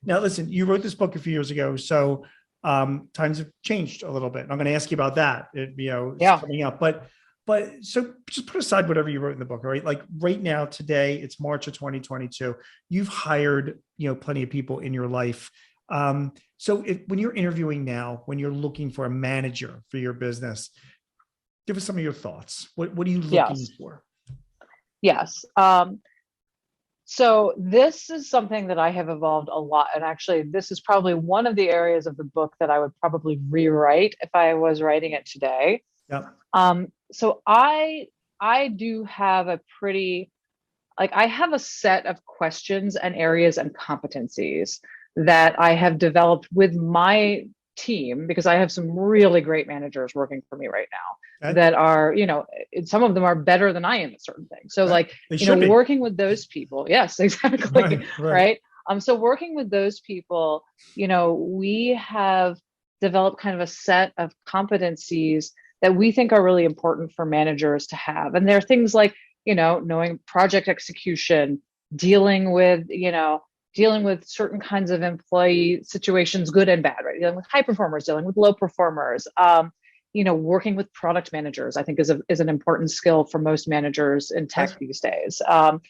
Now, listen, you wrote this book a few years ago, so times have changed a little bit. And I'm going to ask you about that. It's Yeah. coming up, but so just put aside whatever you wrote in the book, right? Like right now, today, it's March of 2022. You've hired, plenty of people in your life. When you're interviewing now, when you're looking for a manager for your business, give us some of your thoughts. What are you looking Yes. for? Yes. So this is something that I have evolved a lot. And actually, this is probably one of the areas of the book that I would probably rewrite if I was writing it today. Yeah. So I do have a pretty I have a set of questions and areas and competencies that I have developed with my team because I have some really great managers working for me right now Okay. that are, some of them are better than I am at certain things. So Okay. They should be. working with those people, yes, exactly, Right. Right. right? So working with those people, we have developed kind of a set of competencies that we think are really important for managers to have. And there are things like, knowing project execution, dealing with, dealing with certain kinds of employee situations, good and bad, right? Dealing with high performers, dealing with low performers, working with product managers, I think is an important skill for most managers in tech Okay. these days. And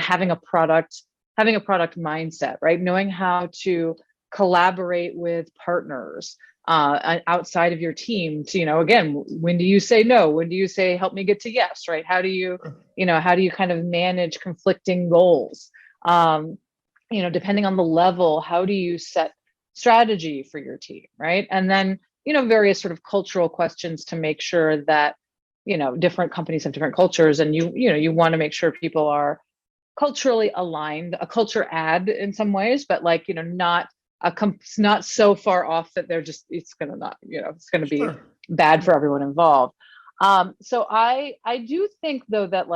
having a product mindset, right? Knowing how to collaborate with partners outside of your team to, again, when do you say no? When do you say, help me get to yes, right? How do you kind of manage conflicting goals? Depending on the level, how do you set strategy for your team, right? And then, various sort of cultural questions to make sure that, different companies have different cultures and you want to make sure people are culturally aligned, a culture add in some ways, but not so far off that it's going to not, it's going to be Sure. bad for everyone involved. So I do think though that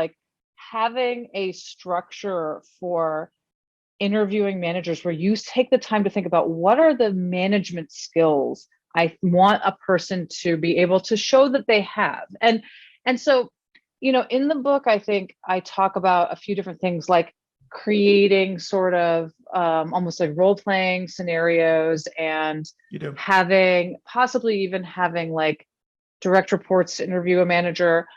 having a structure for interviewing managers where you take the time to think about what are the management skills I want a person to be able to show that they have. And so, in the book, I think I talk about a few different things like creating sort of almost like role-playing scenarios and You do. possibly even having direct reports to interview a manager.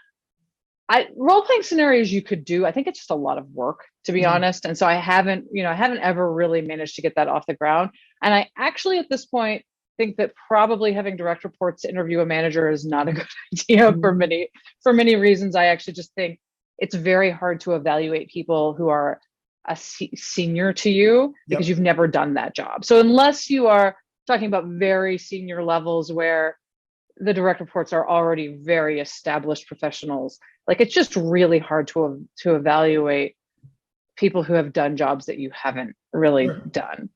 Role-playing scenarios you could do. I think it's just a lot of work, to be Mhm. honest. And so I haven't ever really managed to get that off the ground. And I actually at this point think that probably having direct reports to interview a manager is not a good idea for Mhm. many reasons. I actually just think it's very hard to evaluate people who are senior to you because Yep. you've never done that job. So unless you are talking about very senior levels where the direct reports are already very established professionals, it's just really hard to evaluate people who have done jobs that you haven't really Sure. done.